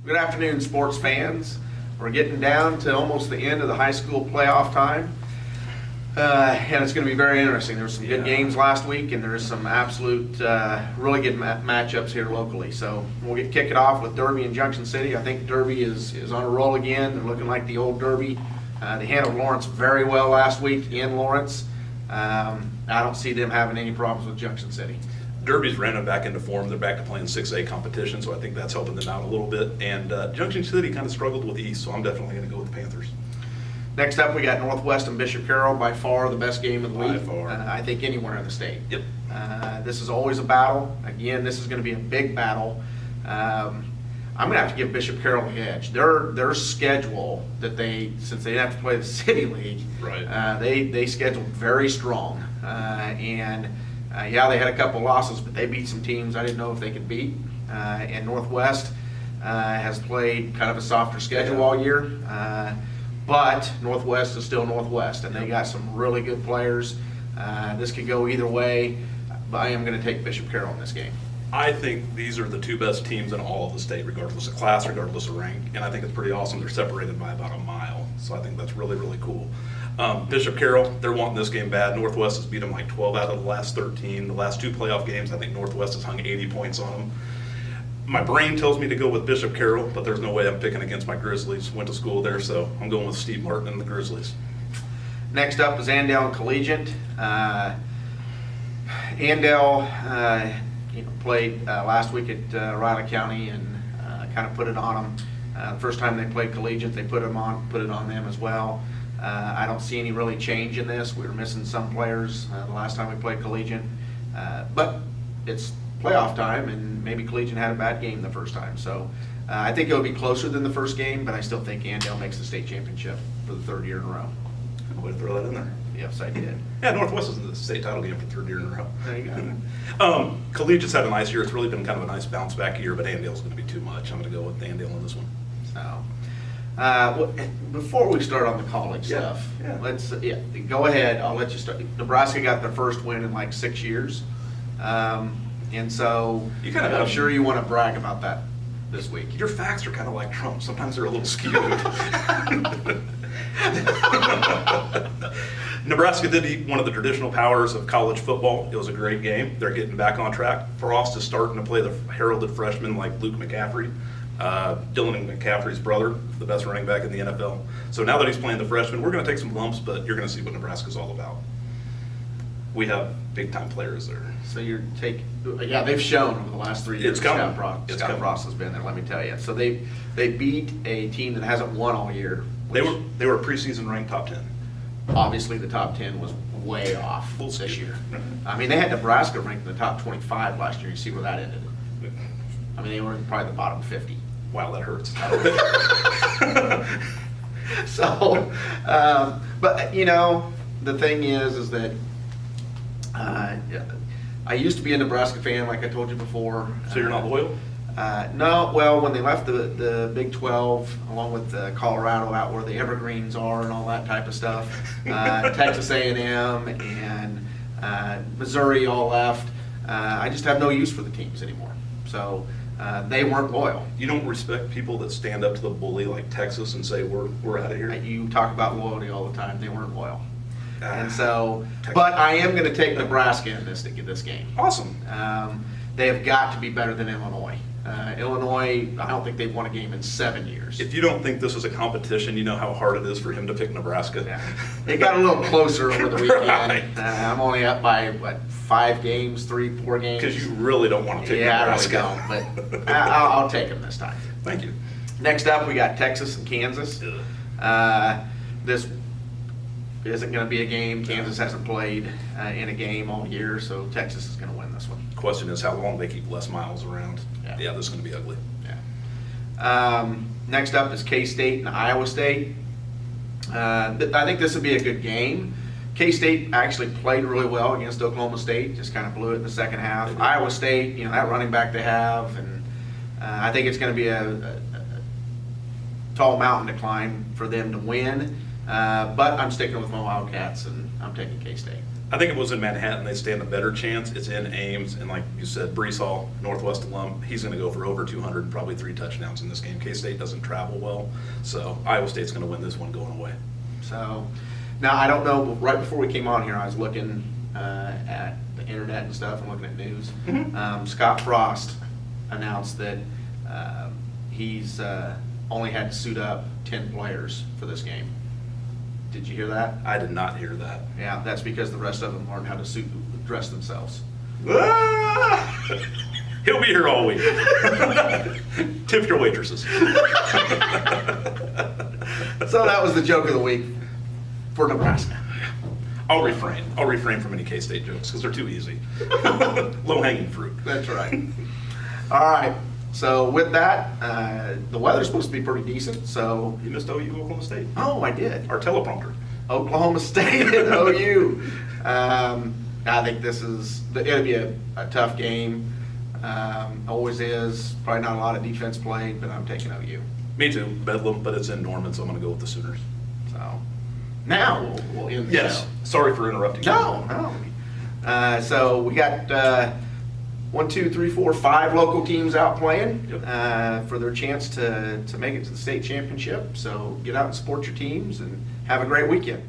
Good afternoon, sports fans. We're getting down to almost the end of the high school playoff time. And it's going to be very interesting. There were some good games last week, and there's some absolute, really good matchups here locally. So we'll kick it off with Derby and Junction City. I think Derby is on a roll again. They're looking like the old Derby. They handled Lawrence very well last week in Lawrence. I don't see them having any problems with Junction City. Derby's running back into form. They're back to playing 6A competition, so I think that's helping them out a little bit. And Junction City kind of struggled with the East, so I'm definitely going to go with the Panthers. Next up, we got Northwest and Bishop Carroll, by far the best game of the week. By far. I think anywhere in the state. Yep. This is always a battle. Again, this is going to be a big battle. I'm going to have to give Bishop Carroll the edge. Their schedule that since they didn't have to play the City League, right. They scheduled very strong. Yeah, they had a couple losses, but they beat some teams I didn't know if they could beat. And Northwest has played kind of a softer schedule all year. But Northwest is still Northwest, and they got some really good players. This could go either way, but I am going to take Bishop Carroll in this game. I think these are the two best teams in all of the state, regardless of class, regardless of rank, and I think it's pretty awesome. They're separated by about a mile, so I think that's really, really cool. Bishop Carroll, they're wanting this game bad. Northwest has beat them like 12 out of the last 13. The last two playoff games, I think Northwest has hung 80 points on them. My brain tells me to go with Bishop Carroll, but there's no way I'm picking against my Grizzlies. Went to school there, so I'm going with Steve Martin and the Grizzlies. Next up is Andale Collegiate. Andale played last week at Riley County and kind of put it on them. The first time they played Collegiate, they put it on them as well. I don't see any really change in this. We were missing some players the last time we played Collegiate, but it's playoff time, and maybe Collegiate had a bad game the first time. So I think it'll be closer than the first game, but I still think Andale makes the state championship for the third year in a row. Good way to throw that in there. Yes, I did. Yeah, Northwest is in the state title game for the third year in a row. There you go. Collegiate's had a nice year. It's really been kind of a nice bounce back year, but Andale's going to be too much. I'm going to go with Andale on this one. So, before we start on the college stuff, let's go ahead. I'll let you start. Nebraska got their first win in like 6 years, and so I'm sure you want to brag about that this week. Your facts are kind of like Trump. Sometimes they're a little skewed. Nebraska did eat one of the traditional powers of college football. It was a great game. They're getting back on track. Frost is starting to play the heralded freshmen like Luke McCaffrey. Dylan McCaffrey's brother, the best running back in the NFL. So now that he's playing the freshman, we're going to take some lumps, but you're going to see what Nebraska's all about. We have big-time players there. So they've shown over the last 3 years. It's coming. Scott Frost has been there, let me tell you. So they beat a team that hasn't won all year. They were a preseason ranked top 10. Obviously, the top 10 was way off this year. I mean, they had Nebraska ranked in the top 25 last year. You see where that ended. I mean, they were in probably the bottom 50. Wow, that hurts. So, but the thing is that I used to be a Nebraska fan, like I told you before. So you're not loyal? No, well, when they left the Big 12, along with Colorado out where the Evergreens are and all that type of stuff, Texas A&M and Missouri all left, I just have no use for the teams anymore. So they weren't loyal. You don't respect people that stand up to the bully like Texas and say, we're out of here? You talk about loyalty all the time. They weren't loyal. And so, but I am going to take Nebraska in this game. Awesome. They have got to be better than Illinois. Illinois, I don't think they've won a game in 7 years. If you don't think this is a competition, you know how hard it is for him to pick Nebraska. Yeah. It got a little closer over the weekend. Right. I'm only up by, 5 games, 3-4 games. Because you really don't want to take Nebraska. Yeah, I really don't, but I'll take them this time. Thank you. Next up, we got Texas and Kansas. This isn't going to be a game. Kansas hasn't played in a game all year, so Texas is going to win this one. Question is how long they keep Les Miles around. Yeah, this is going to be ugly. Yeah. Next up is K-State and Iowa State. I think this would be a good game. K-State actually played really well against Oklahoma State, just kind of blew it in the second half. Iowa State, that running back they have, and I think it's going to be a tall mountain to climb for them to win. But I'm sticking with my Wildcats, and I'm taking K-State. I think it was in Manhattan, they stand a better chance. It's in Ames, and like you said, Brees Hall, Northwest alum, he's gonna go for over 200, and probably 3 touchdowns in this game. K-State doesn't travel well, so Iowa State's gonna win this one going away. So, now I don't know, but right before we came on here, I was looking at the internet and stuff and looking at news. Scott Frost announced that he's only had to suit up 10 players for this game. Did you hear that? I did not hear that. Yeah, that's because the rest of them learned how to dress themselves. He'll be here all week. Tip your waitresses. So that was the joke of the week for Nebraska. I'll refrain. I'll refrain from any K-State jokes because they're too easy. Low-hanging fruit. That's right. All right. So with that, the weather's supposed to be pretty decent. So, You missed OU Oklahoma State. oh, I did. Our teleprompter. Oklahoma State and OU. I think it'll be a tough game. Always is. Probably not a lot of defense played, but I'm taking OU. Me too. Bedlam, but it's in Norman, so I'm going to go with the Sooners. So now we'll end the Yes. show. Sorry for interrupting. No. So we got 1, 2, 3, 4, 5 local teams out playing for their chance to make it to the state championship. So get out and support your teams and have a great weekend.